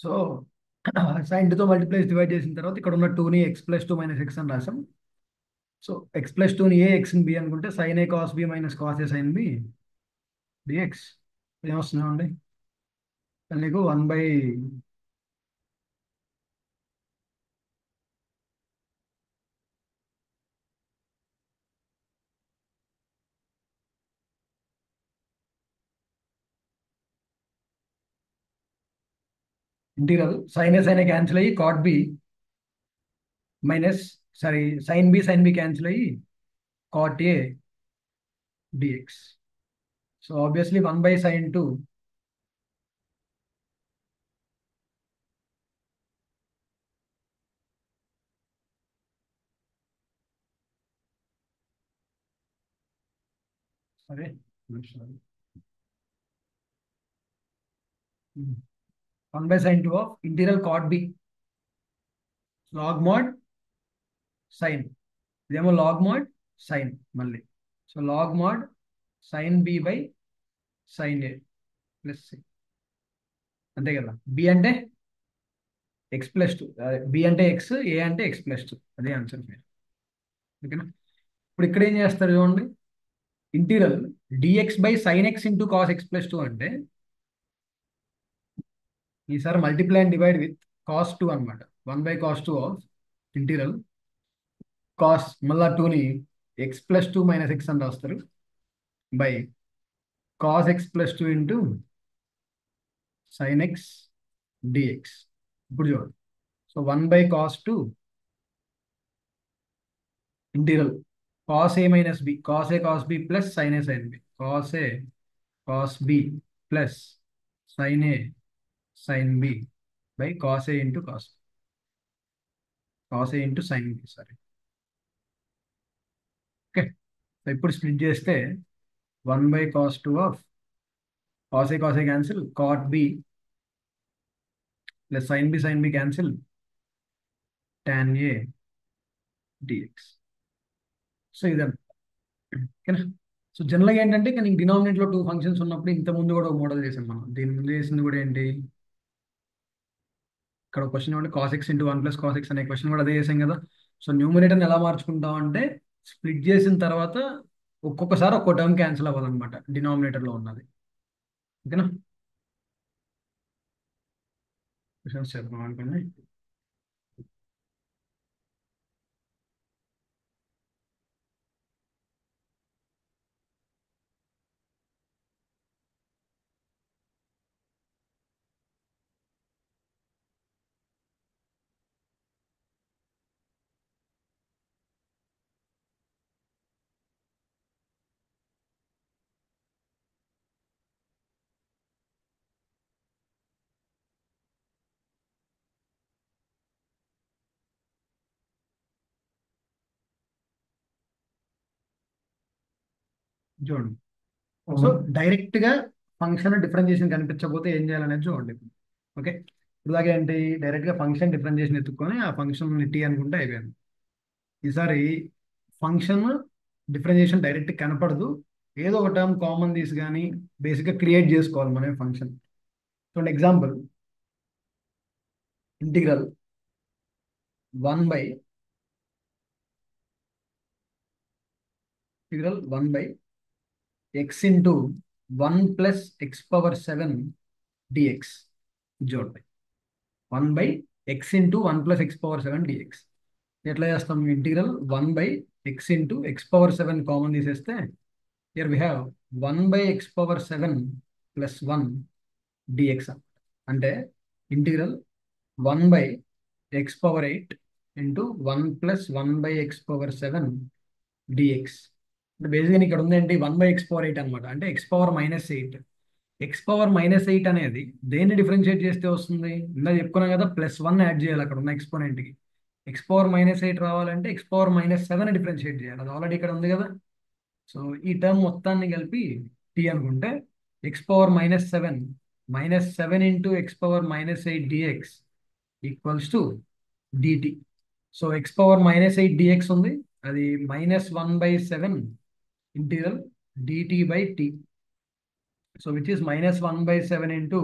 So sign తో multiplies divide చేసిన తర్వాత ఇక్కడ ఉన్న 2ని x ప్లస్ 2 మైనస్ ఎక్స్ అని రాసాం. సో x ప్లస్ 2ని ఏ ఎక్స్ని బి అనుకుంటే sine A cos B minus cos A sine B dx ఏమొస్తున్నామండి నీకు 1 by integral sine A cancel అయ్యి cot B minus sorry sine B cancel అయ్యి cot A dx. So obviously 1/sin2 సరే 1/sin2 of integral cot B log mod sine, ఇదేమో log mod sine మళ్ళీ. So log mod sine B by sine A plus C, అంతే కదా. B అంటే X plus 2, B అంటే X, ఏ అంటే X plus 2, అదే answer మీరు. ఓకేనా. ఇప్పుడు ఇక్కడ ఏం చేస్తారు చూడండి, integral dx by sine x into cos x plus 2 అంటే ఈసారి multiply and divide with cos 2 అనమాట. 1/cos2 ఆఫ్ ఇంటీరియల్ కాస్ మళ్ళా 2ని ఎక్స్ ప్లస్ 2 మైనస్ ఎక్స్ అని రాస్తారు by cos x plus 2 into sine x dx. ఇప్పుడు చూడండి, so 1/cos2 integral cos A minus B, cos A cos B plus sine A sine B, cos A cos B plus sine A sine B by cos A into cos A into sine B. Sorry, okay. So ఇప్పుడు split చేస్తే 1/cos2 of cos A cancel, cot B plus sine B cancel, tan A dx. So ఇదంతా ఓకేనా. So జనరల్గా ఏంటంటే కానీ డినామినేట్లో 2 functions ఉన్నప్పుడు ఇంత ముందు కూడా ఒక మోడల్ చేసాం మనం. దీని ముందు చేసింది కూడా ఏంటి, ఇక్కడ క్వశ్చన్ ఏమంటే cos X into 1 + cos x అనే క్వశ్చన్ కూడా అదే చేసాం కదా. సో న్యూమరేటర్ని ఎలా మార్చుకుంటాం అంటే స్ప్లిట్ చేసిన తర్వాత ఒక్కొక్కసారి ఒక్కో టర్మ్ క్యాన్సిల్ అవ్వాలన్నమాట డినామినేటర్లో ఉన్నది. ఓకేనా. క్వశ్చన్స్ చేద్దాం అనుకోండి. చూడండి, సో డైరెక్ట్ గా ఫంక్షన్ డిఫరెన్షియేషన్ కనిపించకపోతే ఏం చేయాలనేది చూడండి. ఓకే, ఇలాగే ఏంటి, డైరెక్ట్ గా ఫంక్షన్ డిఫరెన్షియేషన్ ఎత్తుక్కొని ఆ ఫంక్షన్ టీ అనుకుంటే అయిపోయింది. ఈసారి ఫంక్షన్ డిఫరెన్షియేషన్ డైరెక్ట్ కనపడదు, ఏదో ఒక టర్మ్ కామన్ తీసి కానీ బేసిక్గా క్రియేట్ చేసుకోవాలి మనం ఫంక్షన్. చూడండి example, integral 1 by x into 1 + x⁻⁷ dx. చూడండి 1/x ఇంటూ 1 + x⁻⁷ డిఎక్స్. ఎట్లా చేస్తాం, integral 1/x into x⁻⁷ common తీసేస్తే here we have 1/x⁻⁷ plus 1 dx. అంటే integral 1/x⁸ into 1 + 1/x⁷ dx. అంటే బేసిక్గా ఇక్కడ ఉందేంటి 1/x⁸ అనమాట, అంటే x⁻−8. x⁻−8 అనేది దేన్ని డిఫరెన్షియేట్ చేస్తే వస్తుంది, ఇందా చెప్పుకున్నాం కదా, +1 యాడ్ చేయాలి అక్కడ ఉన్న ఎక్స్పోనెంట్కి. x⁻−8 రావాలంటే x⁻−7 డిఫరెన్షియేట్ చేయాలి, అది ఆల్రెడీ ఇక్కడ ఉంది కదా. సో ఈ టర్మ్ మొత్తాన్ని కలిపి టీ అనుకుంటే x⁻−7 -7 into x⁻−8 dx equals to dt. So x⁻−8 dx ఉంది, అది -1/7 integral dt by t. So which is -1/7 into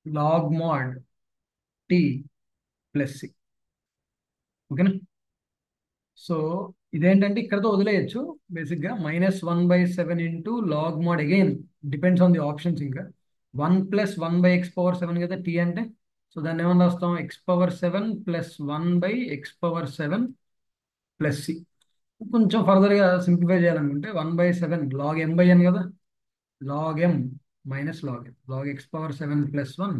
log mod t plus c. ఓకేనా? సో ఇదేంటంటే ఇక్కడతో వదిలేయచ్చు బేసిక్గా. -1/7 into log mod again depends on the options. ఇంకా 1 + 1/x⁴ కదా tea అంటే. సో దాన్ని ఏమన్నా రాస్తాం, x⁴ plus 1/x⁴ plus C. కొంచెం ఫర్దర్గా సింప్లిఫై చేయాలనుకుంటే 1/7 లాగ్ m/n కదా, log m minus log m, log x⁴ plus 1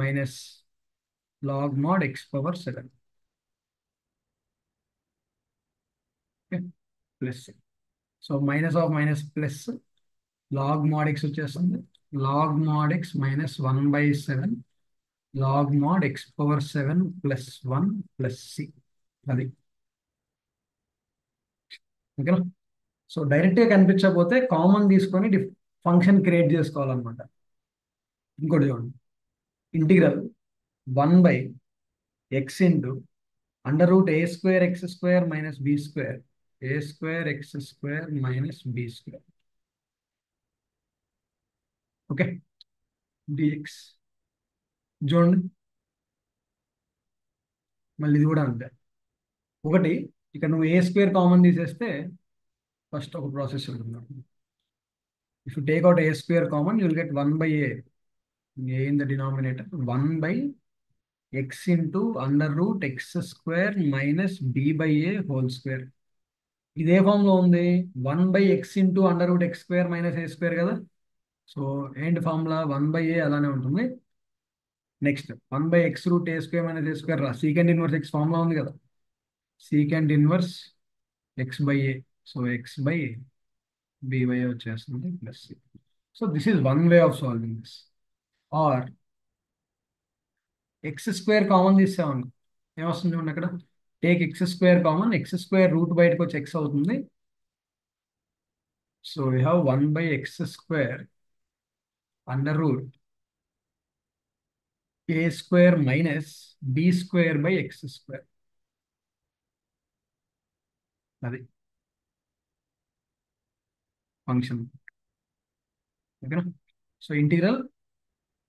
minus log mod x⁴. Plus. So minus of minus plus log mod x వచ్చేస్తుంది. Log mod x -1/7 log mod x⁴ plus 1 plus c. అది. ఓకేనా? So డైరెక్ట్గా కనిపించకపోతే common తీసుకొని function create చేసుకోవాలన్నమాట. ఇంకోటి చూడండి, integral 1/x into √a²x² minus b², a²x² minus b². Okay, dx. చూడండి, మళ్ళీ ఇది కూడా అంతే. ఒకటి, ఇక్కడ నువ్వు a² కామన్ తీసేస్తే ఫస్ట్ ఒక ప్రాసెస్ ఉంటుంది. If you take out a² common, you will get 1/a. a in the denominator, 1/x into √x² minus b/a whole square. ఇదే ఫామ్ లో ఉంది. 1/x into √x² minus a² కదా. So ఏంటి formula, 1/a అలానే ఉంటుంది. Next 1/x√a² minus a² రా, second inverse x formula ఉంది కదా, second inverse x/a. So x/b/a వచ్చేస్తుంది plus c. So this is one way of solving this. Or x² common తీసామను, ఏమొస్తుంది చూడండి అక్కడ, take x² common, x² route బయటకు వచ్చి x అవుతుంది. So we have 1/x² √a² minus b²/x². అది function. ఓకేనా? So integral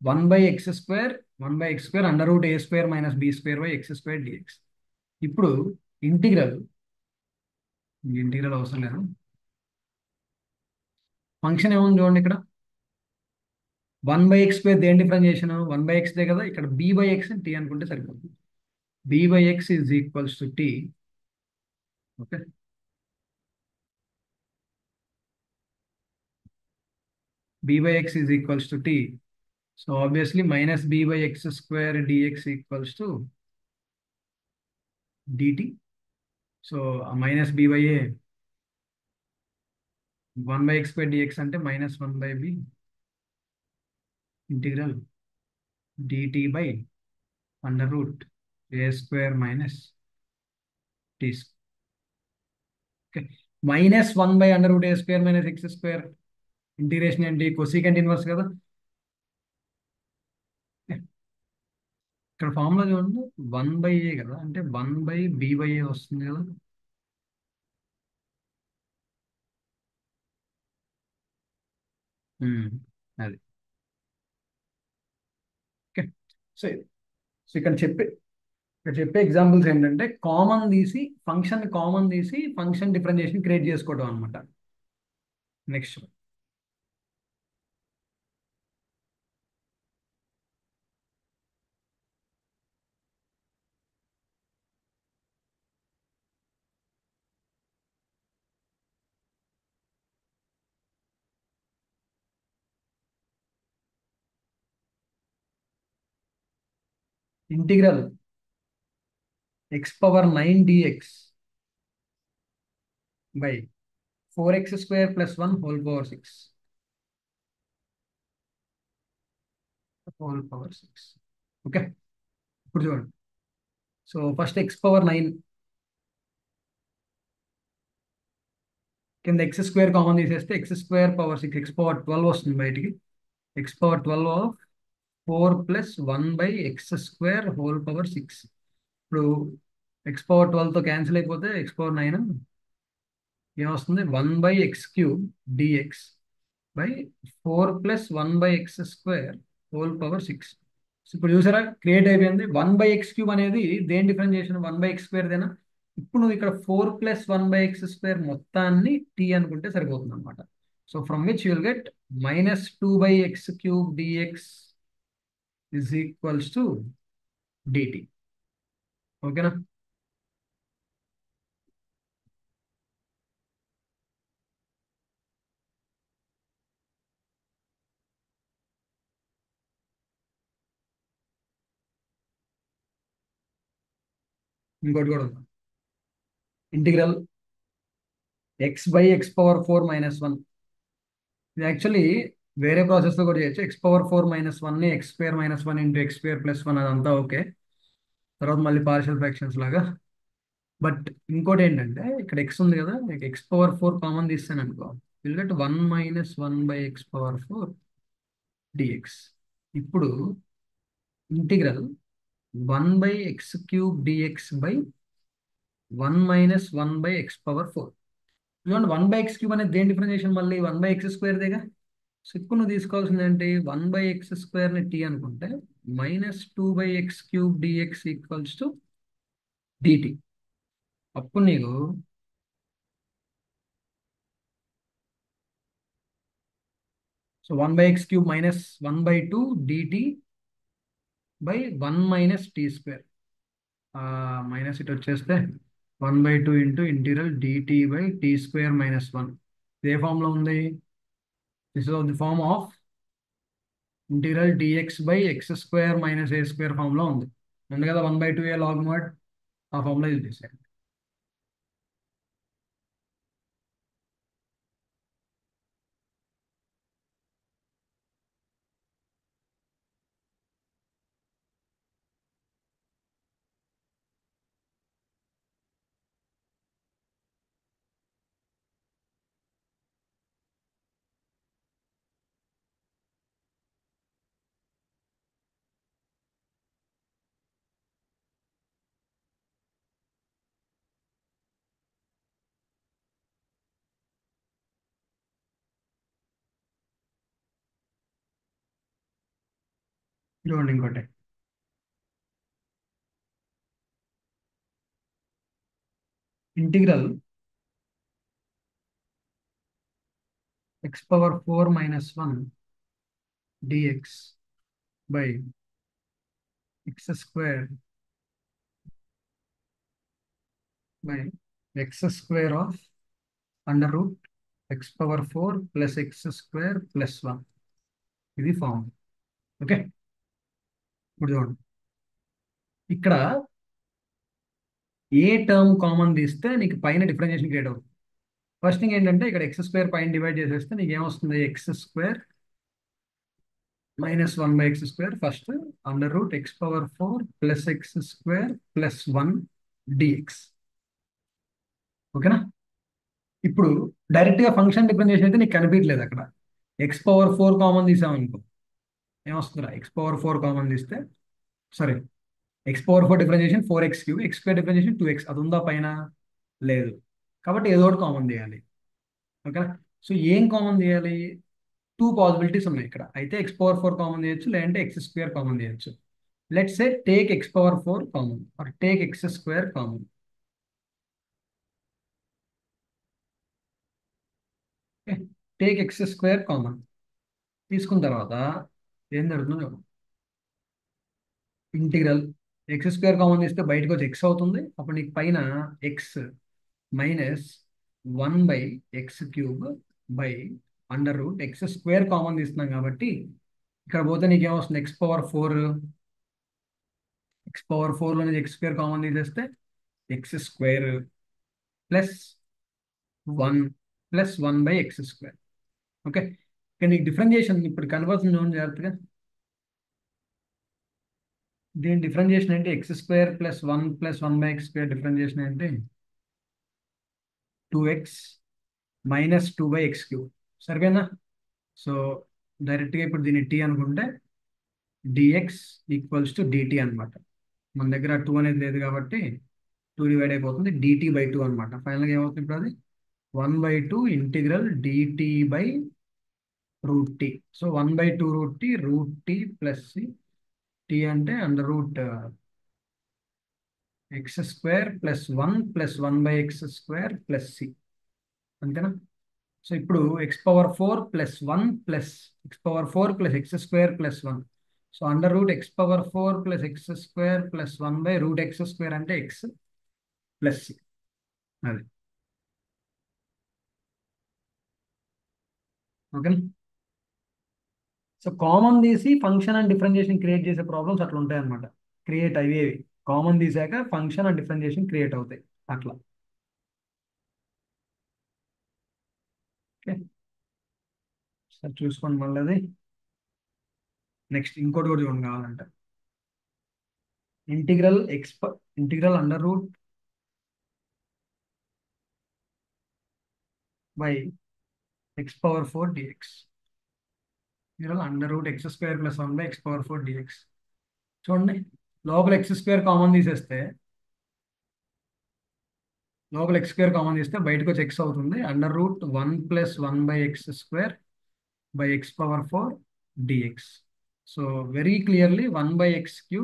1/x² √a² minus b²/x² d x. ఇప్పుడు ఇంటిగ్రల్ అవసరం లేదు, ఫంక్షన్ ఏముంది చూడండి ఇక్కడ. 1/x² దేని డిఫరెన్షియేషన్, 1/x దే కదా. ఇక్కడ b/x టీ అనుకుంటే సరిపోతుంది. b/x is equals to t. Okay, b/x is equals to tea. So obviously minus b/x² dx equals to dt. So minus b/a 1/x² dx అంటే -1/b integral dt by √a² minus t. Okay, -1/√a² minus x². Integration ఏంటి, cosecant inverse కదా. ఇక్కడ formula చూడండి, 1/a కదా, అంటే 1/b/a వస్తుంది కదా. అది. ఓకే, సో సో ఇక్కడ చెప్పే ఎగ్జాంపుల్స్ ఏంటంటే కామన్ తీసి ఫంక్షన్ డిఫరెన్షియేషన్ క్రియేట్ చేసుకోవడం అనమాట. Next integral x⁴ dx by 4x² plus 1 whole power 6 okay, ఇప్పుడు చూడండి. సో ఫస్ట్ x⁴ కింద x² కామన్ తీసేస్తే x²⁴ x⁴ వస్తుంది బయటికి. x⁴ of 4 + 1/x² whole power 6. ఇప్పుడు x⁴తో క్యాన్సిల్ అయిపోతే x⁴ ఏమొస్తుంది, 1/x³ dx by 4 + 1/x² whole power 6. So ఇప్పుడు చూసారా క్రియేట్ అయిపోయింది. 1/x³ అనేది దేని డిఫరెన్షియేషన్? 1/x²దేనా. ఇప్పుడు నువ్వు ఇక్కడ 4+1/x² మొత్తాన్ని టీ అనుకుంటే సరిపోతుంది అనమాట. So from which you will get -2/x³ dx is equals to dt. ఓకేనా? ఇంకోటి కూడా ఉంది. Integral x/(x⁴ - 1). ఇది యాక్చువల్లీ వేరే ప్రాసెస్లో కూడా చేయొచ్చు. x⁴ - 1 ని x² - 1 ఇంటూ x²+1 అదంతా ఓకే. తర్వాత మళ్ళీ పార్షియల్ ఫ్రాక్షన్స్ లాగా. బట్ ఇంకోటి ఏంటంటే ఇక్కడ x ఉంది కదా, x⁴ కామన్ తీస్తాను అనుకో, విల్ గెట్ 1 - 1/x⁴ డిఎక్స్. ఇప్పుడు integral 1/x³ dx by 1 - 1/x⁴. చూడండి 1/x³ అనేది దేని డిఫరెన్షియేషన్? మళ్ళీ 1/x²దేగా. సో ఇప్పుడు నువ్వు తీసుకోవాల్సింది ఏంటి? 1/x² ని టీ అనుకుంటే -2/x³ dx equals to DT. అప్పుడు నీకు so 1/x³ -1/2 DT by 1 - t². Minus ఇటు వచ్చేస్తే 1/2 into integral dt by t²-1. ఏ ఫామ్లో ఉంది? This is of the form of integral dx by x² - a² ఫామ్లో ఉంది. ఉంది కదా 1/2a లాగ్ మోడ్, ఆ ఫామ్లో యూజ్ చేశారు. చూడండి ఇంకోటి integral x⁴ - 1 dx by x² by x² of under root x⁴ plus x² + 1. ఇది ఫామ్. ఓకే. ఇప్పుడు చూడండి ఇక్కడ ఏ టర్మ్ కామన్ తీస్తే నీకు పైన డిఫరెన్షియేషన్ క్రియేట్ అవుతుంది. ఫస్ట్ థింగ్ ఏంటంటే ఇక్కడ x² పైన డివైడ్ చేసేస్తే నీకు ఏమొస్తుంది? x² -1/x². First under root x⁴ plus x² + 1 dx. ఓకేనా? ఇప్పుడు డైరెక్ట్ గా ఫంక్షన్ డిఫరెన్షియేషన్ అయితే నీకు కనిపించలేదు అక్కడ. x⁴ కామన్ తీసామనుకో ఏమొస్తుందిరా? x⁴ కామన్ తీస్తే sorry x⁴ differentiation 4x³ x² differentiation 2x. అది ఉందా పైన? లేదు. కాబట్టి ఏదో ఒకటి కామన్ తీయాలి. ఓకేనా? సో ఏం కామన్ తీయాలి? 2 పాసిబిలిటీస్ ఉన్నాయి ఇక్కడ. అయితే x⁴ కామన్ తీయచ్చు, లేదంటే x² కామన్ తీయచ్చు. Let's say take x⁴ common are take x² common. Take x² common తీసుకున్న తర్వాత ఏం జరుగుతుందో ఇంటిగ్రల్ x² కామన్ తీస్తే బయటకు వచ్చి x అవుతుంది. అప్పుడు నీకు పైన x -1/x³ by under root x² common తీస్తున్నాం కాబట్టి ఇక్కడ పోతే నీకేమొస్తుంది? x⁴లో నుంచి x² కామన్ తీసేస్తే x² +1 +1/x². ఓకే. ఇక్కడ నీకు డిఫరెన్షియేషన్ ఇప్పుడు కన్వర్షన్ చూడండి జాగ్రత్తగా. దీని డిఫరెన్షియేషన్ అంటే x² +1 +1/x² డిఫరెన్షియేషన్ అంటే 2x - 2/x³. సరిపోయిందా? సో డైరెక్ట్గా ఇప్పుడు దీన్ని టీ అనుకుంటే డిఎక్స్ ఈక్వల్స్ టు డిటి అనమాట. మన దగ్గర 2 అనేది లేదు కాబట్టి 2 డివైడ్ అయిపోతుంది, dt/2 అనమాట. ఫైనల్గా ఏమవుతుంది ఇప్పుడు? అది 1/2 integral dt/√t. So 1/2 √t √t +c T అంటే under root X square +1 + 1/x² + c, అంతేనా? సో ఇప్పుడు x⁴ +1 + x⁴ + x² + 1. So under root x⁴ +x² + 1/√x² అంటే x + c. అది ఓకేనా? సో కామన్ తీసి ఫంక్షన్ అండ్ డిఫరెన్షియేషన్ క్రియేట్ చేసే problems అట్లా ఉంటాయి అనమాట. క్రియేట్ అయ్యేవి కామన్ తీసాక ఫంక్షన్ అండ్ డిఫరెన్షియేషన్ క్రియేట్ అవుతాయి అట్లా. ఓకే, సరే చూసుకోండి మళ్ళీ అది. నెక్స్ట్ ఇంకోటి కూడా చూడండి కావాలంటే. Integral under root by x⁴ dx. Under root x² + 1/x⁴ dx. చూడండి, లోపల x² కామన్ తీసేస్తే బయటకు వచ్చి x అవుతుంది. Under root 1 + 1/x² by x⁴ dx. So very clearly 1/x³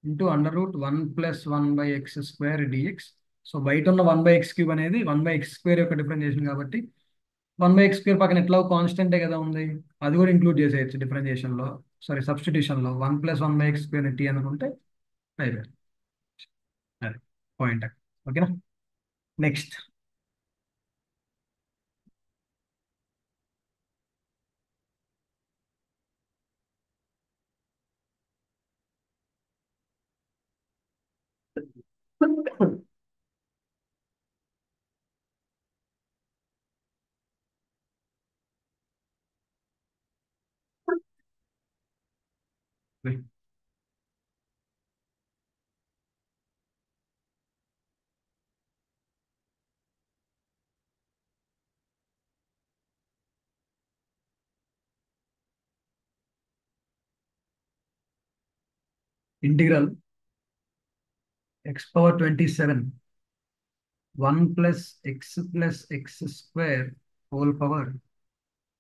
into under root 1 + 1/x² dx. So బయట ఉన్న 1/x³ అనేది 1/x² యొక్క డిఫరెన్షియేషన్ కాబట్టి 1/x² పక్కన ఎట్లా కాన్స్టెంటే కదా ఉంది, అది కూడా ఇంక్లూడ్ చేసేయచ్చు డిఫరెన్షియేషన్లో. సారీ, సబ్స్టిట్యూషన్లో 1 + 1/x² టీ అనుకుంటే అయిపోయింది. అది పాయింట్. ఓకేనా? Next integral x⁻27 1 + x + x² whole power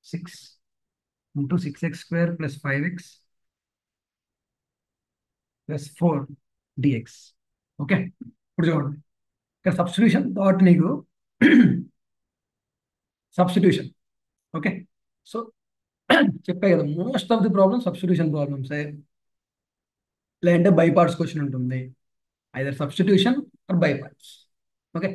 6 into 6x² + 5x + 4 dx. Okay, ఇప్పుడు చూడండి, ఇక్కడ సబ్స్టిట్యూషన్ థాట్ నీకు సబ్స్టిట్యూషన్. ఓకే, సో చెప్పే కదా, most of the problem substitution problems, లేదంటే బై పార్ట్స్ క్వశ్చన్ ఉంటుంది. Either substitution or by parts. Okay,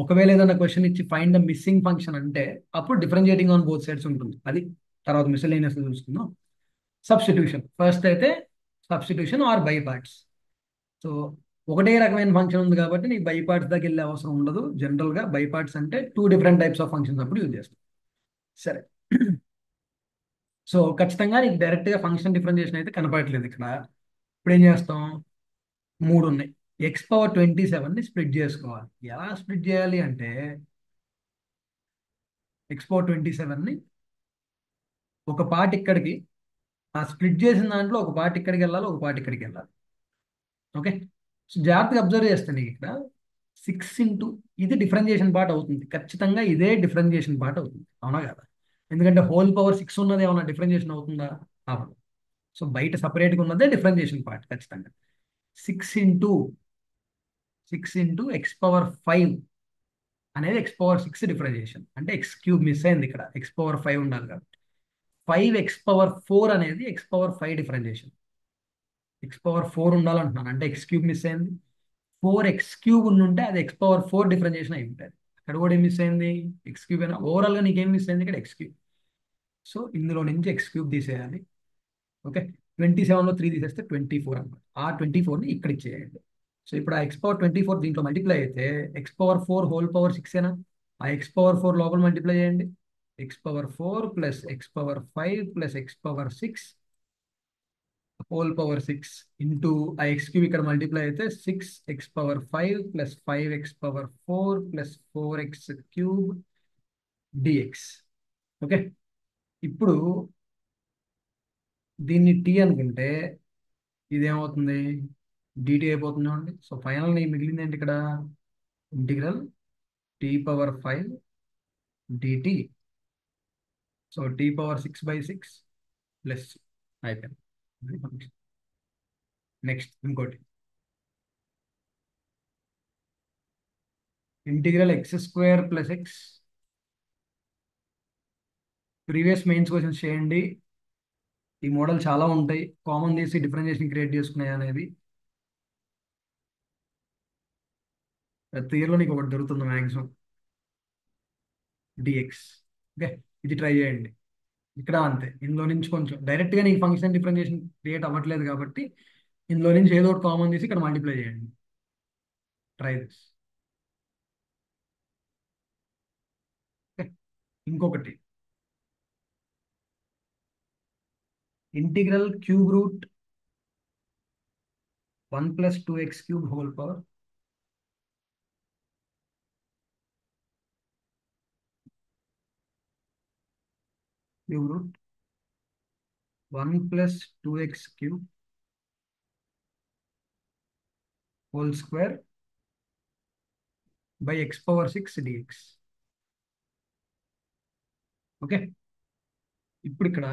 ఒకవేళ ఏదైనా క్వశ్చన్ ఇచ్చి ఫైండ్ ద మిస్సింగ్ ఫంక్షన్ అంటే అప్పుడు డిఫరెన్షియేటింగ్ ఆన్ బోత్ సైడ్స్ ఉంటుంది. అది తర్వాత మిస్సెలేనియస్ చూసుకుందాం. సబ్స్టిట్యూషన్ ఫస్ట్ అయితే, substitution or by parts. So ఒకటే రకమైన ఫంక్షన్ ఉంది కాబట్టి నీకు బై పార్ట్స్ దగ్గర వెళ్ళే అవసరం ఉండదు. జనరల్గా బై పార్ట్స్ అంటే 2 డిఫరెంట్ టైప్స్ ఆఫ్ ఫంక్షన్స్ అప్పుడు యూజ్ చేస్తాం. సరే, సో ఖచ్చితంగా నీకు డైరెక్ట్గా ఫంక్షన్ డిఫరెన్షియేషన్ అయితే కనపడట్లేదు ఇక్కడ. ఇప్పుడు ఏం చేస్తాం, 3 ఉన్నాయి. x⁻27ని స్ప్లిట్ చేసుకోవాలి. ఎలా స్ప్లిట్ చేయాలి అంటే, x⁻27ని ఒక పార్ట్ ఇక్కడికి, ఆ స్ప్లిట్ చేసిన దాంట్లో ఒక పార్ట్ ఇక్కడికి వెళ్ళాలి, ఒక పార్ట్ ఇక్కడికి వెళ్ళాలి. ఓకే, సో జాగ్రత్తగా అబ్జర్వ్ చేస్తే నీకు ఇక్కడ 6 ఇంటూ, ఇది డిఫరెన్షియేషన్ పార్ట్ అవుతుంది. ఖచ్చితంగా ఇదే డిఫరెన్షియేషన్ పార్ట్ అవుతుంది, అవునా కదా? ఎందుకంటే హోల్ పవర్ 6 ఉన్నది ఏమన్నా డిఫరెన్షియేషన్ అవుతుందా? అవ్వదు. సో బయట సపరేట్గా ఉన్నదే డిఫరెన్షియేషన్ పార్ట్ ఖచ్చితంగా. 6 ఇంటూ x⁻5 అనేది x⁻6 డిఫరెన్షియేషన్, అంటే x³ మిస్ అయింది ఇక్కడ, x⁻5 ఉండాలి కాబట్టి. 5x⁻4 అనేది x⁻5 డిఫరెన్షియేషన్. x⁻4 ఉండాలంటున్నాను, అంటే x³ మిస్ అయింది. 4x³ ఉంటే అది x⁻4 డిఫరెన్షియేషన్ అయి ఉంటుంది. అక్కడ కూడా ఏం మిస్ అయింది, x³ అయినా. ఓవరాల్గా నీకేం మిస్ అయింది ఇక్కడ, x³. సో ఇందులో నుంచి x³ తీసేయాలి. ఓకే, 27లో 3 తీసేస్తే 24 అనమాట. ఆ 24ని ఇక్కడ ఇచ్చేయండి. సో ఇప్పుడు ఆ x⁻24 దీంట్లో మల్టిప్లై అయితే x⁻4 హోల్ పవర్ 6 ఏనా, ఆ x⁻4 లోపల మల్టిప్లై చేయండి. x⁻4 + x⁻5 + x⁻6 whole power 6 into ఆ x³ ఇక్కడ మల్టిప్లై అయితే 6x⁻5 + 5x⁻4 + 4x³ dx. Okay, ఇప్పుడు దీన్ని t అనుకుంటే ఇదేమవుతుంది, dt అయిపోతుంది అండి. సో ఫైనల్ నీ మిగిలింది ఏంటి ఇక్కడ, integral t⁻5 dt. So t⁻6/6 plus అయిపోయింది. నెక్స్ట్ ఇంకోటి, integral X square plus X. Previous mains questions చేయండి. ఈ మోడల్ చాలా ఉంటాయి, కామన్ తీసి డిఫరెన్షియేషన్ క్రియేట్ చేసుకున్నాయి అనేది. ప్రతి ఇయర్లో నీకు ఒకటి దొరుకుతుంది మ్యాక్సిమం, డిఎక్స్. ఓకే, ఇది ట్రై చేయండి. ఇక్కడ అంతే, ఇందులో నుంచి కొంచెం డైరెక్ట్గా నీకు ఫంక్షన్ డిఫరెన్షియేషన్ క్రియేట్ అవ్వట్లేదు కాబట్టి ఇందులో నుంచి ఏదో ఒకటి కామన్ తీసి ఇక్కడ మల్టిప్లై చేయండి. Try this. ఓకే, ఇంకొకటి, integral cube root 1 + 2x³ whole power cube root 1 + 2x³ whole square by x⁴ dx. Okay, ఇప్పుడు ఇక్కడ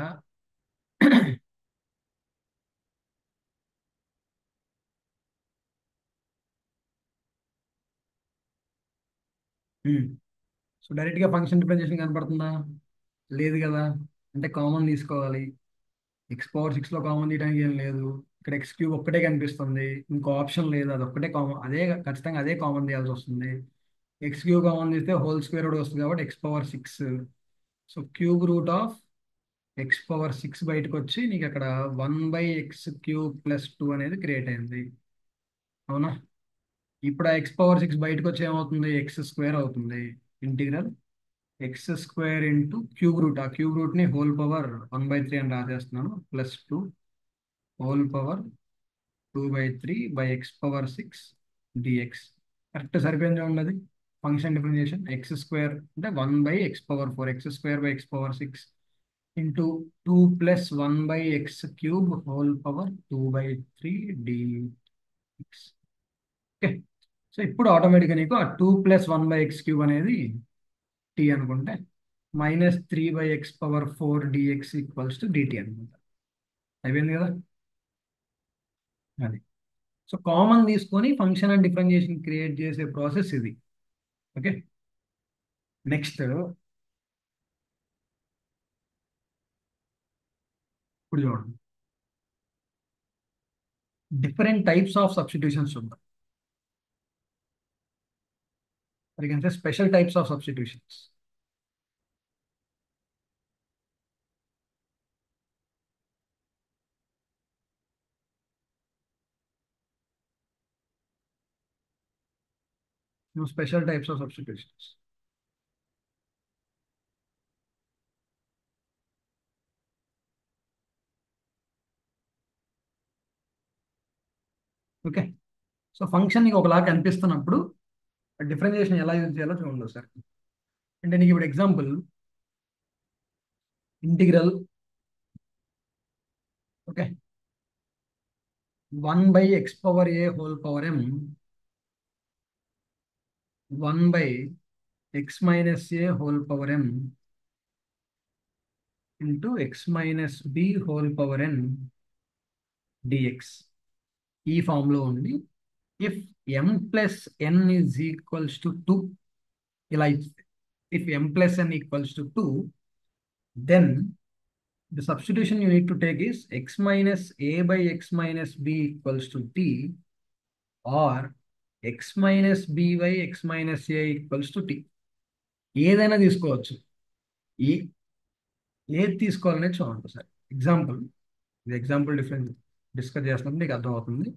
సో డైరెక్ట్గా ఫంక్షన్ డిఫరెన్షియేషన్ కనపడుతుందా? లేదు కదా, అంటే కామన్ తీసుకోవాలి. x⁴ కామన్ తీయడానికి ఏం లేదు. ఇక్కడ x³ ఒక్కటే కనిపిస్తుంది, ఇంకో ఆప్షన్ లేదు, అది ఒక్కటే కామన్, అదే ఖచ్చితంగా అదే కామన్ తీయాల్సి వస్తుంది. x³ కామన్ తీస్తే హోల్ స్క్వేర్ కూడా వస్తుంది కాబట్టి x⁴. So cube root of x⁴ బయటకు వచ్చి నీకు అక్కడ 1/x³ + 2 అనేది క్రియేట్ అయింది. అవునా? ఇప్పుడు ఆ x⁴ బయటకు వచ్చి ఏమవుతుంది, x² అవుతుంది. Integral x² into cube root, ఆ క్యూబ్ రూట్ని హోల్ పవర్ 1/3 అని రాసేస్తున్నాను, +2 whole power 2/3/x⁴ dx. Correct సరిపోయింది ఉండదు. ఫంక్షన్ డిఫరెన్షియేషన్ x² అంటే 1/x⁴, x²/x⁴ into 2 + 1/x³ whole power 2/3 dx. Okay, so ఇప్పుడు ఆటోమేటిక్గా నీకు ఆ 2 + 1/x³ అనేది t అనుకుంటే -3/x⁴ dx = dt అనుకుంటా. అయిపోయింది కదా. అది, సో కామన్ తీసుకొని ఫంక్షన్ అండ్ డిఫరెన్షియేషన్ క్రియేట్ చేసే ప్రాసెస్ ఇది. ఓకే, నెక్స్ట్ ఇప్పుడు చూడండి, డిఫరెంట్ టైప్స్ ఆఫ్ సబ్స్టిట్యూషన్స్ చూద్దాం. మరి special types of substitutions. Special types of substitutions. Okay, so function నీకు ఒకలా కనిపిస్తున్నప్పుడు డిఫరెన్షియేషన్ ఎలా యూజ్ చేయాలో చూడండి సార్. అంటే నీకు ఇప్పుడు example, integral, okay, 1/x⁴a whole power m 1/x - a whole power m into x - b whole power n dx ఈ ఫామ్లో ఉంది. ఇఫ్ m + n = 2, ఇలా ఇస్తే, if m + n = 2, then the substitution you need to take is x - a/x - b = t or x - b/x - a = t. ఏదైనా తీసుకోవచ్చు. ఏ ఏది తీసుకోవాలనేది చూడండి సార్. ఎగ్జాంపుల్, ఇది ఎగ్జాంపుల్ డిఫరెన్స్ డిస్కస్ చేస్తున్నప్పుడు నీకు అర్థమవుతుంది.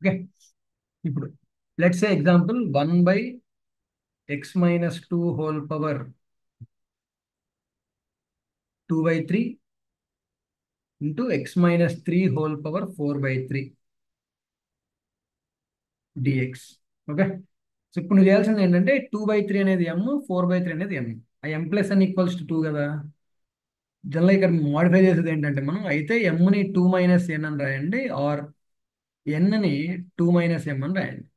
ఓకే, ఇప్పుడు let's say example 1/x - 2 whole power 2/3 into x - 3 whole power 4/3 dx. Okay, so ఇప్పుడు నువ్వు చేయాల్సింది ఏంటంటే 2/3 అనేది m, 4/3 అనేది m. ఆ m + n = 2 కదా. జనరల్ ఇక్కడ మోడిఫై చేసేది ఏంటంటే మనం అయితే mని 2 - n అని రాయండి, ఆర్ nని 2 - m అని రాయండి.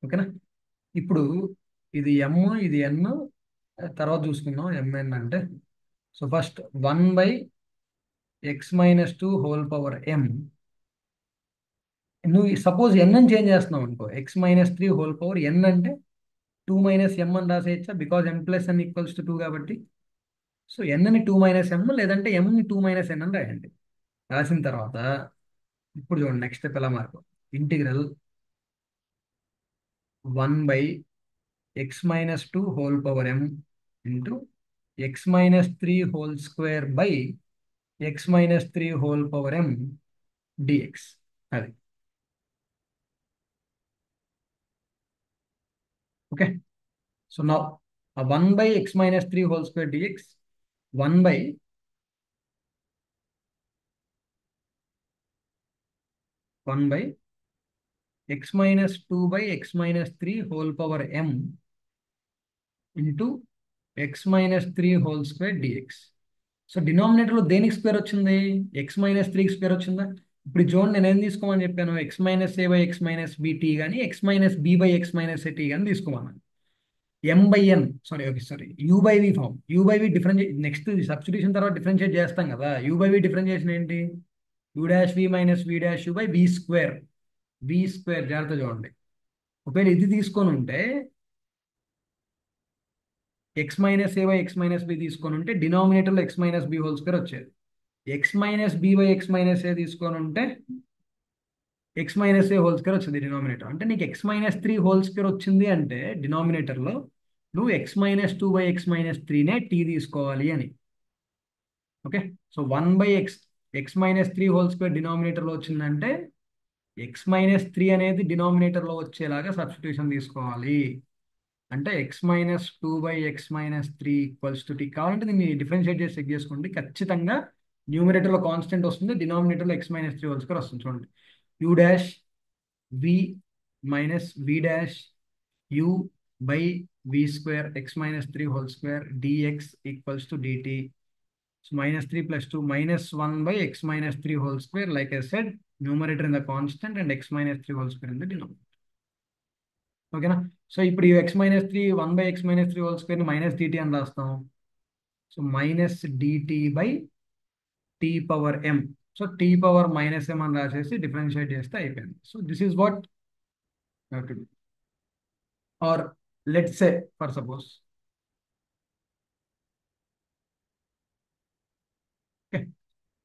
ఓకేనా. ఇప్పుడు ఇది m, ఇది n, తర్వాత చూసుకుందాం mn అంటే. So first 1/(x-2) whole power m. నువ్వు సపోజ్ n అని చేంజ్ చేస్తున్నావు అనుకో, x-3 హోల్ పవర్ n అంటే 2 - m అని రాసేయచ్చా, బికాజ్ m+n=2 కాబట్టి. సో n ని 2 - m, లేదంటే m ని 2 - n అని రాయండి. రాసిన తర్వాత ఇప్పుడు చూడండి నెక్స్ట్ స్టెప్ ఎలా మార్పు. Integral 1/(x-2) whole power m into x-3 whole square by x-3 whole power m dx. అది ఓకే. సో నా 1/(x-3 whole square dx 1 by 1/(x-2/(x-3 whole power m into x-3 whole square dx. So డినామినేటర్లో దేనికి square వచ్చింది? x-3కి square వచ్చిందా? ఇప్పుడు చూడండి, నేను ఏం తీసుకోమని చెప్పాను? x-a/x-b t కానీ x-b/x-a t కానీ తీసుకోమన్నాను. m/n, sorry u/v form. u/v differentiate next substitution తర్వాత డిఫరెన్షియేట్ చేస్తాం కదా. u/v డిఫరెన్షియేషన్ ఏంటి? u'(v-v'(v²) v² జాగ్రత్త చూడండి. ఒకవేళ ఇది తీసుకొని ఉంటే x-a/x-b తీసుకొని ఉంటే డినామినేటర్లో x-b హోల్ స్క్వేర్ వచ్చేది. x-b/x-a తీసుకొని ఉంటే x-a హోల్ స్క్వేర్ వచ్చింది డినామినేటర్. అంటే నీకు x-3 హోల్ స్క్వేర్ వచ్చింది అంటే డినామినేటర్లో నువ్వు x-2/x-3నే t తీసుకోవాలి అని. Okay. So 1/x-3 whole square డినామినేటర్లో వచ్చిందంటే x-3 అనేది డినామినేటర్లో వచ్చేలాగా సబ్స్టిట్యూషన్ తీసుకోవాలి. అంటే x-2/x-3 = t. కావాలంటే దీన్ని డిఫరెన్షియేట్ చేసి చెక్ చేసుకోండి. ఖచ్చితంగా న్యూమరేటర్లో కాన్స్టెంట్ వస్తుంది, డినామినేటర్లో x-3 హోల్ స్క్వేర్ వస్తుంది. చూడండి, u' v minus v' u/v² x-3 whole square dx = dt. So -3 + 2 -1/x-3 whole square. Like I said, numerator in the constant and x-3 whole square in the denominator. ఓకేనా? So ఇప్పుడు ఈ x-3 1/x-3 whole square ని -dt అని రాస్తాం. So -dt/t⁻m. So t⁻m అని రాసేసి differentiate చేస్తే అయిపోయింది. So this is what to do. Are let's say for suppose,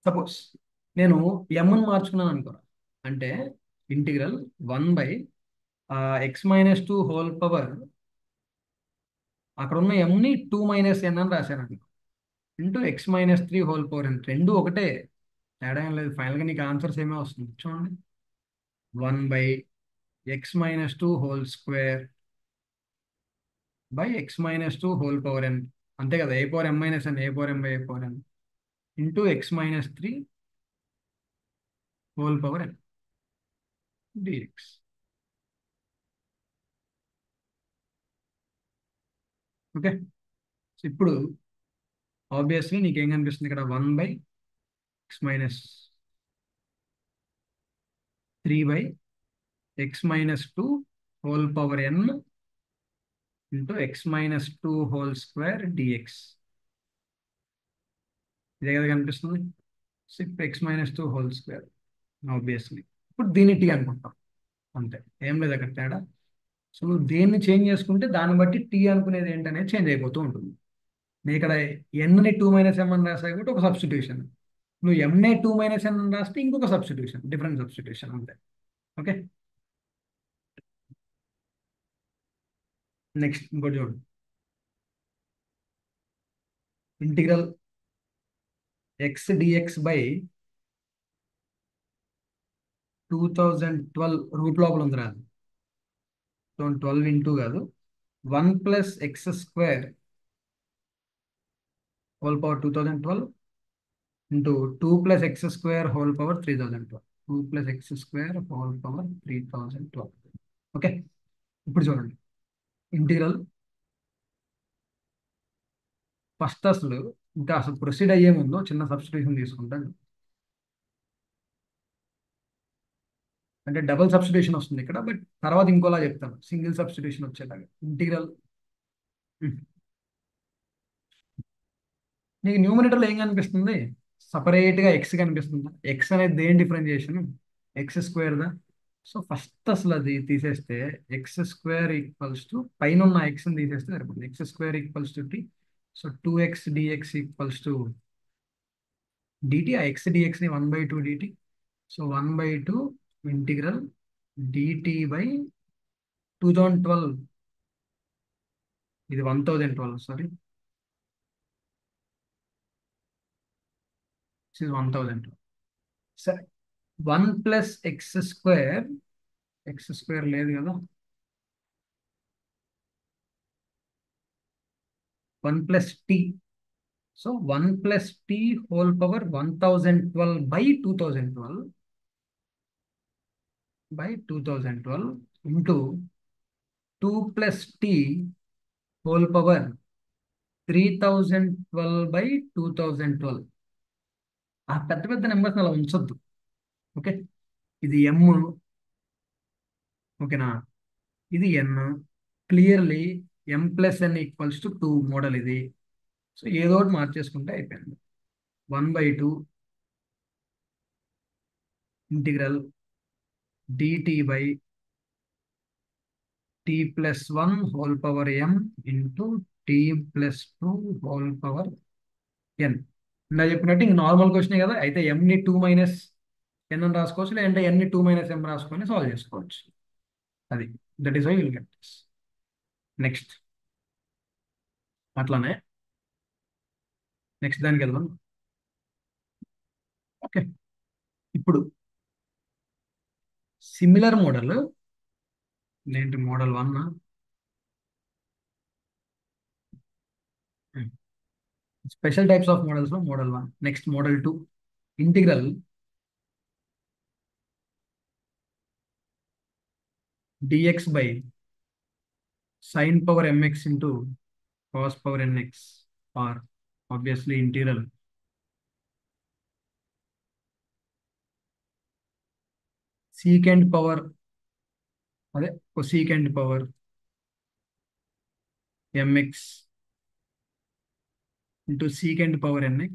suppose నేను m ని మార్చుకున్నాను అనుకోరా. అంటే ఇంటిగ్రల్ 1/(x-2) హోల్ పవర్, అక్కడ ఉన్న m ని 2 - n అని రాశాను అనుకో, into x-3 whole power n. రెండు ఒకటే, తేడా ఏం లేదు. ఫైనల్గా నీకు ఆన్సర్ సేమే వస్తుంది. చూడండి, 1/(x-2) whole square by x-2 whole power n. అంతే కదా, a⁻m - n a⁻m/a⁻n into x-3 whole power n dx. Okay. So ఇప్పుడు ఆబ్వియస్లీ నీకేం కనిపిస్తుంది ఇక్కడ? 1/(x-3/(x-2) whole power n into x-2 whole square dx. ఇదే కదా కనిపిస్తుంది. సో ఇప్పుడు x-2 హోల్ స్క్వేర్ ఆబ్వియస్లీ. ఇప్పుడు దీన్ని టీ అనుకుంటాం, అంతే, ఏం లేదు అక్కడ తేడా. సో నువ్వు దేన్ని చేంజ్ చేసుకుంటే దాన్ని బట్టి టీ అనుకునేది ఏంటనేది చేంజ్ అయిపోతూ ఉంటుంది. నేను ఇక్కడ n ని 2 - m అని రాసాయి కాబట్టి ఒక సబ్స్టిట్యూషన్. నువ్వు m ని 2 - n అని రాస్తే ఇంకొక సబ్స్టిట్యూషన్, డిఫరెంట్ సబ్స్టిట్యూషన్, అంతే. ఓకే. నెక్స్ట్ ఇంకోటి చూడండి. Integral x dx by 2012 root లోపల ఉంది రాదు. 12 ఇంటూ కాదు, 1+x² whole power 2012 into 2+x² whole power 3012. 2+x² whole power 3012. Okay. ఇప్పుడు చూడండి, ఇంటిగ్రల్ ఫస్ట్ అసలు ప్రొసీడ్ అయ్యే ముందు చిన్న సబ్స్టిట్యూషన్ తీసుకుంటాను. అంటే డబుల్ సబ్స్టిట్యూషన్ వస్తుంది ఇక్కడ, బట్ తర్వాత ఇంకోలా చెప్తాను, సింగిల్ సబ్స్టిట్యూషన్ వచ్చేలాగా. ఇంటిగ్రల్ నీకు న్యూమరేటర్లో ఏం కనిపిస్తుంది? సపరేట్గా ఎక్స్ కనిపిస్తుందా? ఎక్స్ అనేది దేని డిఫరెన్షియేషన్? ఎక్స్ స్క్వేర్దా? సో ఫస్ట్ అసలు అది తీసేస్తే ఎక్స్ స్క్వేర్ ఈక్వల్స్ టు పైన ఉన్న ఎక్స్ని తీసేస్తే సరిపోతుంది. X square equals to tea. So 2x dx equals to dt. ఆ ఎక్స్ డిఎక్స్ని 1/2 dt. So 1/2 integral dt by 2012. ఇది 1012, సారీ, ఇది 1012. సరే, 1 + x². ఎక్స్ స్క్వేర్ లేదు కదా. 1 + t. So 1 + t whole power 1012 into 2 + t whole power 3012/2012. ఆ పెద్ద పెద్ద నెంబర్స్ అలా ఉంచొద్దు. ఓకే, ఇది ఎమ్, ఓకేనా, ఇది ఎన్. క్లియర్లీ m+n = 2 మోడల్ ఇది. సో ఏదో ఒకటి మార్చేసుకుంటే అయిపోయింది. 1/2 integral dt by t+1 whole power m into t+2 whole power n. నా చెప్పినట్టు ఇంక నార్మల్ క్వశ్చనే కదా, అయితే m ని 2 - n అని రాసుకోవచ్చు, లేదంటే n ని 2 - m రాసుకొని సాల్వ్ చేసుకోవచ్చు. అది, that is why will get this. Next అట్లానే నెక్స్ట్ దానికి వెళ్దాం. ఓకే, ఇప్పుడు సిమిలర్ మోడల్ ఏంటి? Model 1. Special types of models లో model 1. Next model 2. Integral dx by sin power mx into cos power nx, or obviously integral secant power, అదే cosecant power mx into secant power nx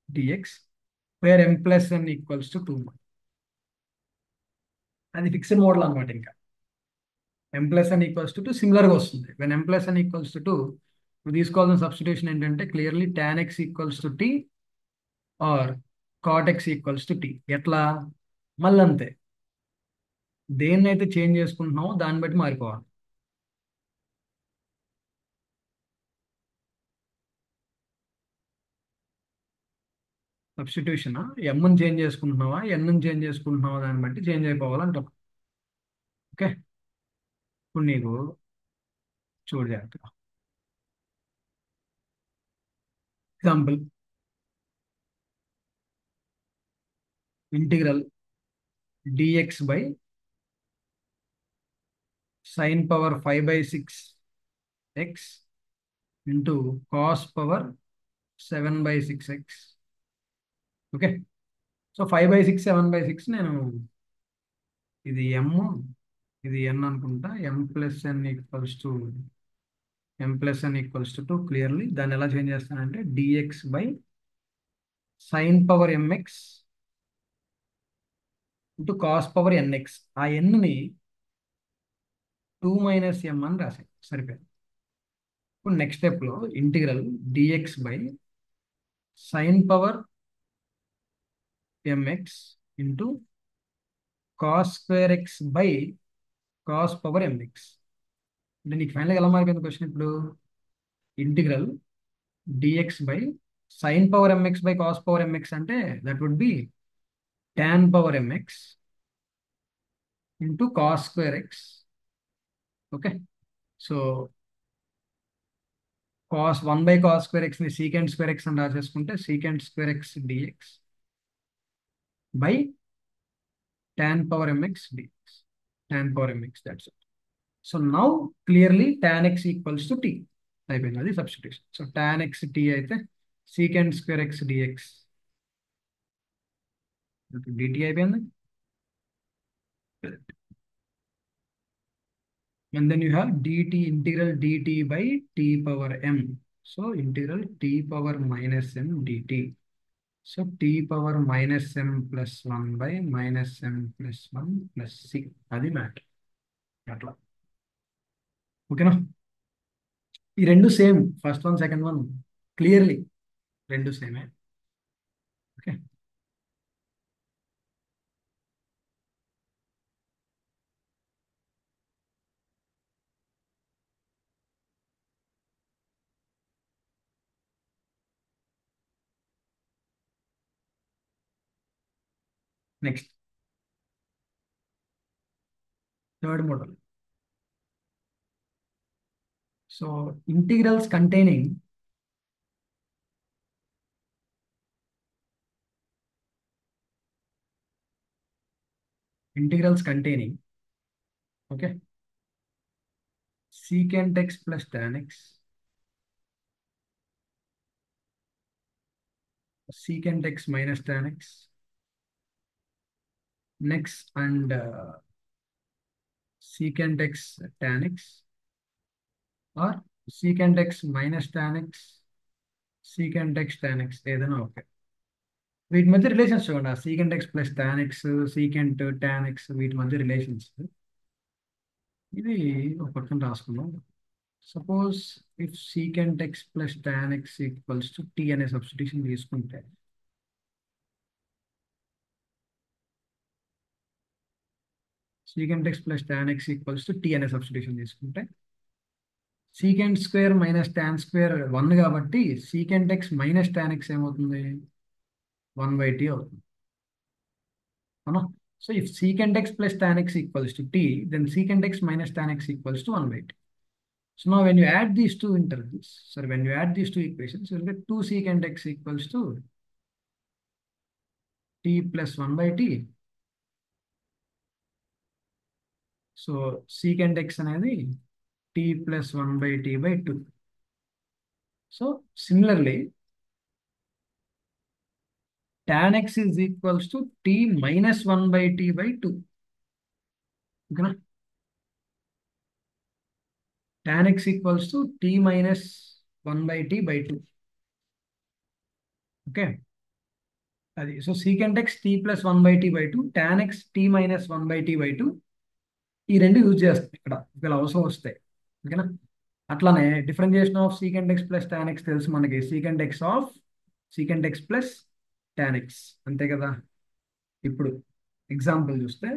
dx, where m+n = 2. అది fixed model అనమాట. ఇంకా m+n = 2 సిమిలర్గా వస్తుంది. When m+n = 2 నువ్వు తీసుకోవాల్సిన substitution ఏంటంటే clearly tan x = t or cot x = t. ఎట్లా? మళ్ళీ అంతే, దేన్నైతే చేంజ్ చేసుకుంటున్నామో దాన్ని బట్టి మారిపోవాలి. సబ్స్టిట్యూషన్ ఎమ్ని చేంజ్ చేసుకుంటున్నావా, ఎన్ని చేంజ్ చేసుకుంటున్నావా దాన్ని బట్టి చేంజ్ అయిపోవాలంటాం. ఓకే, ఇప్పుడు నీకు చూడు జాగ్రత్తగా. Example, integral dx by sin power 5/6 x into cos power 7/6 x. Okay, so 5/6 7/6 నేను, ఇది ఎమ్, ఇది ఎన్ అనుకుంటా. m+n = 2 క్లియర్లీ దాన్ని ఎలా చేంజ్ చేస్తానంటే dx by sin power mx into cos power nx. ఆ ఎన్ని 2 - m అని రాశాను, సరిపోయింది. ఇప్పుడు నెక్స్ట్ స్టెప్లో integral dx by sin power mx into cos² x by cos power mx. అంటే నీకు ఫైనల్గా ఎలా మారిపోయింది క్వశ్చన్ ఇప్పుడు? Integral dx by sin power mx by cos power mx అంటే that would be tan power mx into cos² x. Okay, so cos 1/cos² x ని secant² x అని రాసేసుకుంటే secant² x dx by tan power mx dx. tan power mx, that's it. So now clearly tan x = t అయిపోయింది. అది substitution. So tan x t అయితే secant² x dx dt అయిపోయింది. And then you have dt, integral dt by t power m so integral t power minus m dt. So t power minus m plus one by minus m plus one plus c. అది matter. అట్లా. ఓకేనా? ఈ రెండు same, first one second one clearly రెండు సేమే. Okay. Next third model. So integrals containing okay secant x plus tan x, secant x minus tan x, next and secant x tan x, or secant x minus tan x, secant x tan x ఏదైనా okay. వీటి మధ్య relations చూడండి. secant x plus tan x, secant tan x, వీటి మధ్య relations. ఇది ఒక పక్కన రాసుకుందాం. Suppose if secant x plus tan x equals to t అనే సబ్స్టిట్యూషన్ తీసుకుంటే, secant x plus tan x equals to t అనే సబ్స్టిట్యూషన్ తీసుకుంటే, secant square minus tan square 1 కాబట్టి secant x minus tan x ఏమవుతుంది? 1/t అవుతుంది. అవునా? So if secant x plus tan x equals to t, then secant x minus tan x equals to 1/t. So now when you add these two intervals, sorry, when you add these two equations, you will get 2 secant x equals to t plus 1/t. So secant x అనేది t plus 1/t/2. So similarly, tan x is equals to t minus 1/t/2. ఓకేనా? tan x equals to t minus 1/t/2. Okay. అది so secant x t plus 1/t/2, tan x t minus 1/t/2. ఈ రెండు use చేస్తాం ఇక్కడ ఒకవేళ అవసరం వస్తాయి. ఓకేనా? అట్లానే differentiation of secant x plus tan x తెలుసు మనకి. secant x plus tan x అంతే కదా. ఇప్పుడు ఎగ్జాంపుల్ చూస్తే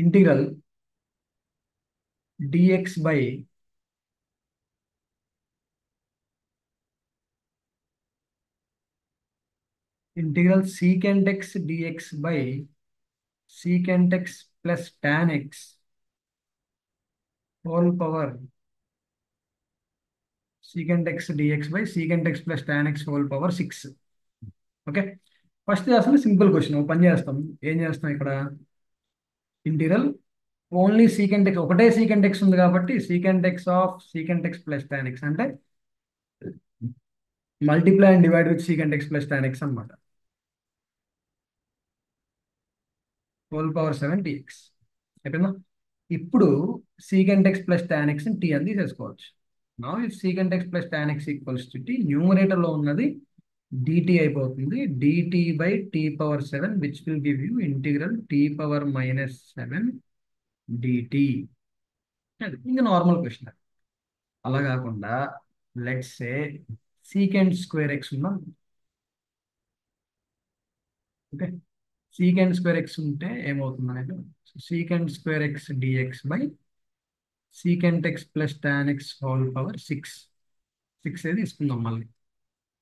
integral dx by integral secant x dx by secant x plus tan x whole power secant x dx by secant x plus tan x whole power 6. Okay. First అసలు simple question పని చేస్తాం. ఏం చేస్తాం ఇక్కడ? Integral only secant x, ఒకటే secant x ఉంది కాబట్టి secant x of secant x plus tan x అంటే multiply and divide with secant x plus tan x అనమాట. హోల్ పవర్ 7 dx అయిపోయిందా? ఇప్పుడు secant x plus tan x ని t అని తీసేసుకోవచ్చు. నా if secant x plus tan x equals to t, numerator లో ఉన్నది dt అయిపోతుంది. dt by t power 7 which will give you integral t power minus 7 dt. అది ఇంకా నార్మల్ క్వశ్చన్. అలా కాకుండా let's say secant square x ఉందా? Okay. secant square x ఉంటే ఏమవుతుంది అనేది secant square x dx by secant x plus tan x whole power 6 ఏది తీసుకుందాం మళ్ళీ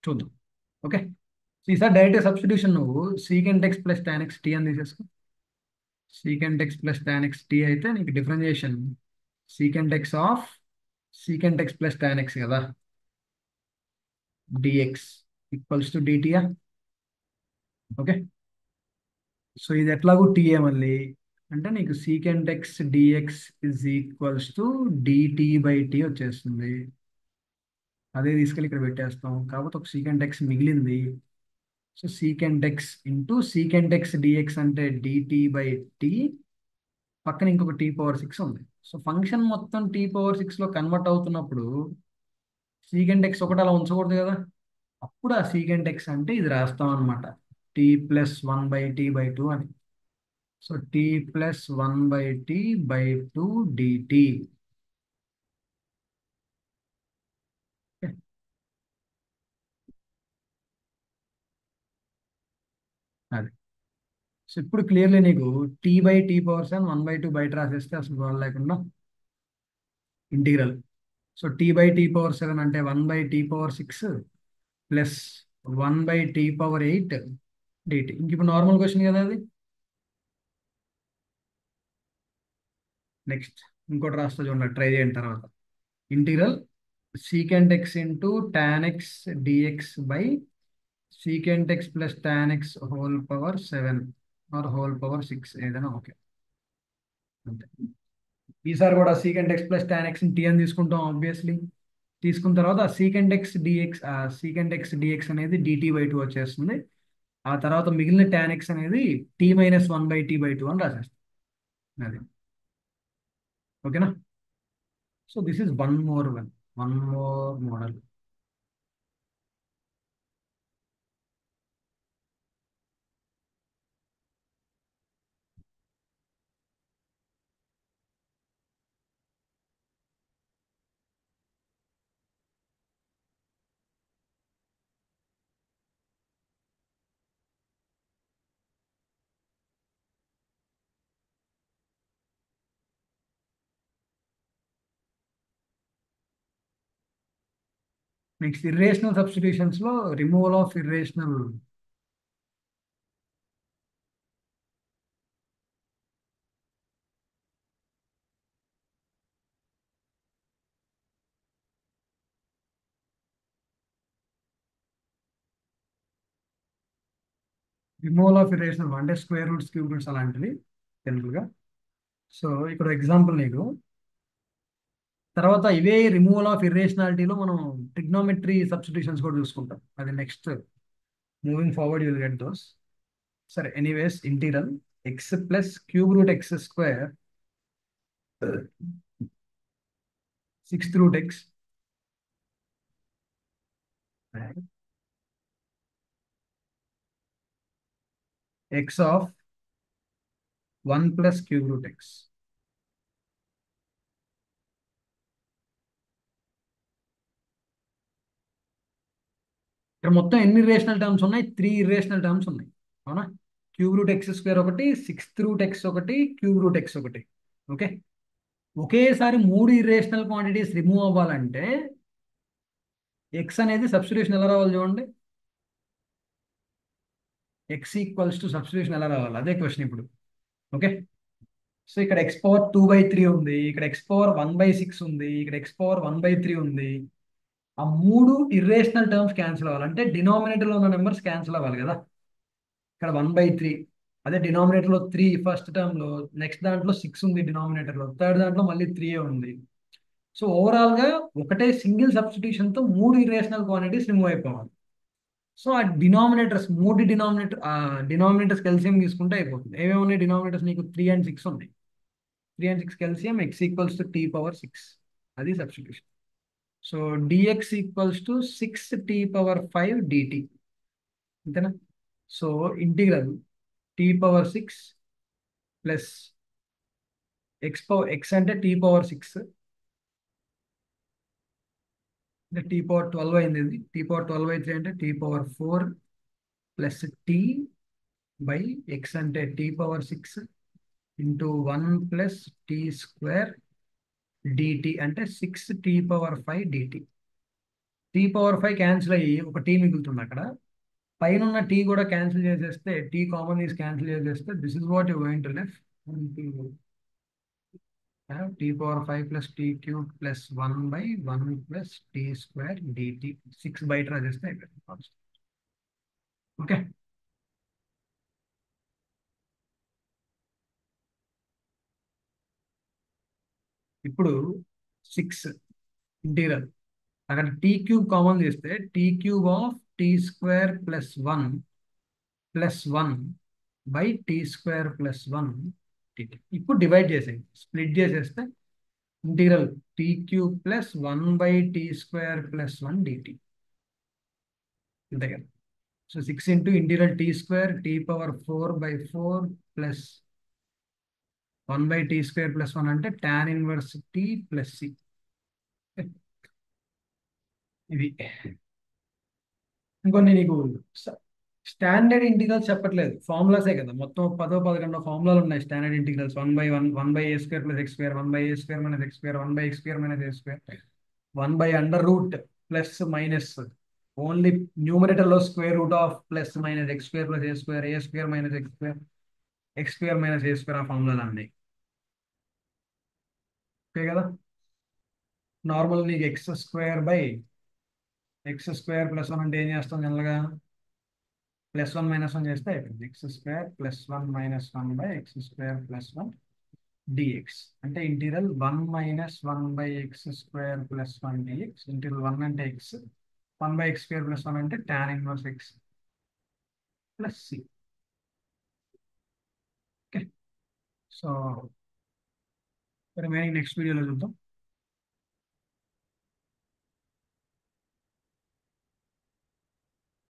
చూద్దాం. ఓకే. ఈసారి డైరెక్ట్ సబ్స్టిట్యూషన్ నువ్వు secant x plus tan x t అని తీసేసుకో. secant x plus tan x t అయితే నీకు differentiation secant x of secant x plus tan x కదా dx equals to dt. Okay. So ఇది ఎట్లాగో టీఏ మళ్ళీ అంటే నీకు secant x dx is equals to dt by t వచ్చేస్తుంది. అదే తీసుకెళ్ళి ఇక్కడ పెట్టేస్తాం. కాకపోతే ఒక secant x మిగిలింది. So secant x into secant x dx అంటే dt బై t పక్కన ఇంకొక t⁴ ఉంది. సో ఫంక్షన్ మొత్తం t⁴లో కన్వర్ట్ అవుతున్నప్పుడు సీకెంట్ ఎక్స్ ఒకటి అలా ఉంచకూడదు కదా. అప్పుడు ఆ సీకెంట్ ఎక్స్ అంటే ఇది రాస్తాం అనమాట, t+1/t/2 అని. So t+1/t/2 dt. అది. సో ఇప్పుడు క్లియర్లీ నీకు t/t⁴ 1/2 బయట రాసేస్తే అసలు గోడ లేకుండా ఇంటిగ్రల్. సో t/t⁴ అంటే 1/t⁴ ప్లస్ 1/t⁴ dt. ఇంక ఇప్పుడు నార్మల్ క్వశ్చన్ కదా అది. నెక్స్ట్ ఇంకోటి రాస్తా చూడండి, ట్రై చేయండి తర్వాత. Integral secant x into tan x dx by secant x plus tan x whole power 7 or whole power 6 ఏదైనా ఓకే. అంతే. ఈసారి కూడా secant x plus tan x t అని తీసుకుంటాం ఆబ్వియస్లీ. తీసుకున్న తర్వాత సీకెంట్ ఎక్స్ డిఎక్స్ అనేది dt/2 వచ్చేస్తుంది. ఆ తర్వాత మిగిలిన టాన్ ఎక్స్ అనేది t-1/t/2 అని రాసేస్తాం. అది ఓకేనా. So this is one more model. Next irrational substitutions లో రిమూవల్ ఆఫ్ ఇర్రేషనల్. అంటే స్క్వేర్ రూట్స్, క్యూబ్ రూట్స్ అలాంటివి జనరల్గా. సో ఇక్కడ ఎగ్జాంపుల్ నీకు. తర్వాత ఇవే రిమూవల్ ఆఫ్ ఇర్రేషనాలిటీలో మనం ట్రిగ్నోమెట్రీ సబ్స్టిట్యూషన్స్ కూడా చూసుకుంటాం. అది next moving forward you'll get those. సరే anyways, integral X plus cube root X square 6th root X X of 1 plus cube root X. ఇక్కడ మొత్తం ఎన్ని రేషనల్ టర్మ్స్ ఉన్నాయి? 3 ఇర్రేషనల్ టర్మ్స్ ఉన్నాయి, అవునా. క్యూబ్ రూట్ ఎక్స్ స్క్వేర్ ఒకటి, 6th root X ఒకటి, cube root X ఒకటి. Okay. ఒకేసారి 3 ఇర్రేషనల్ క్వాంటిటీస్ రిమూవ్ అవ్వాలంటే ఎక్స్ అనేది సబ్స్టిట్యూషన్ ఎలా రావాలి చూడండి. ఎక్స్ ఈక్వల్స్ టు సబ్స్టిట్యూషన్ ఎలా రావాలి, అదే క్వశ్చన్ ఇప్పుడు. ఓకే. సో ఇక్కడ x⁴ ఉంది, ఇక్కడ x⁴ ఉంది, ఇక్కడ x⁴ ఉంది. ఆ 3 ఇర్రేషనల్ టర్మ్స్ క్యాన్సిల్ అవ్వాలంటే డినామినేటర్ లో ఉన్న నెంబర్స్ క్యాన్సిల్ అవ్వాలి కదా. ఇక్కడ 1/3, అదే డినామినేటర్ లో 3 ఫస్ట్ టర్మ్ లో, నెక్స్ట్ దాంట్లో 6 ఉంది డినామినేటర్ లో, థర్డ్ దాంట్లో మళ్ళీ 3 ఉంది. సో ఓవరాల్ గా ఒకటే సింగిల్ సబ్స్టిట్యూషన్ తో 3 ఇర్రేషనల్ క్వాంటిటీస్ రిమూవ్ అయిపోవాలి. సో ఆ డినామినేటర్స్ ఎల్సిఎం తీసుకుంటే అయిపోతుంది. ఏమేమి ఉన్నాయి డినామినేటర్స్ నీకు? 3 and 6 ఉన్నాయి. 3 and 6 LCM x equals to t⁴ 6. అది substitution. So dx equals to 6t⁵ dt. అంతేనా. So integral t⁴ plus x అంటే t⁴, అంటే t⁴ అయింది. ఇది t⁴/3 అంటే t⁴ plus t by x అంటే t⁴ into 1 plus t² dt అంటే 6t⁵ dt. t⁵ cancel అయ్యి ఒక t మిగులుతుంది అక్కడ. పైన ఉన్న t కూడా క్యాన్సిల్ చేసేస్తే, t కామన్ తీసి క్యాన్సిల్ చేసేస్తే this is what you going to left. t⁵ plus t³ plus 1/1 plus t² dt. 6 బయట రాసేస్తే అయిపోయింది. ఓకే. ఇప్పుడు 6 ఇంటీరియర్, అక్కడ t³ కామన్ చేస్తే t³ of t² plus 1 plus 1 by t² plus 1 dt. ఇప్పుడు divide చేసేయండి, split చేసేస్తే integral t cube plus 1/t² + 1 dt. అంతే కదా. So 6 into integral t² t⁴/4 plus 1/t² + 1 అంటే tan inverse t plus c. ఇది ఇంకొన్ని నీకు స్టాండర్డ్ ఇంటిగ్రల్స్ చెప్పట్లేదు, ఫార్ములాసే కదా మొత్తం 10 11 ఫార్ములాలు ఉన్నాయి. Standard integrals 1/1 1/a² + x², 1/a² - x², 1/x²-a², 1/√, plus minus, only numerator లో √, plus minus x² + a², a² - x², x² - a² ఆ ఫార్ములాలు అన్నీ ఓకే కదా. నార్మల్ నీకు x² + 1 అంటే ఏం చేస్తాం జనరల్గా, +1 - 1 చేస్తే అయిపోయింది. x² + 1 - 1/x² + 1 dx అంటే ఇంటీరియల్ 1 - 1/x² + 1 dx. ఇంటీరియల్ 1 అంటే x, 1/x² + 1 అంటే tan inverse x plus c. Okay. So remaining next వీడియోలో చూద్దాం.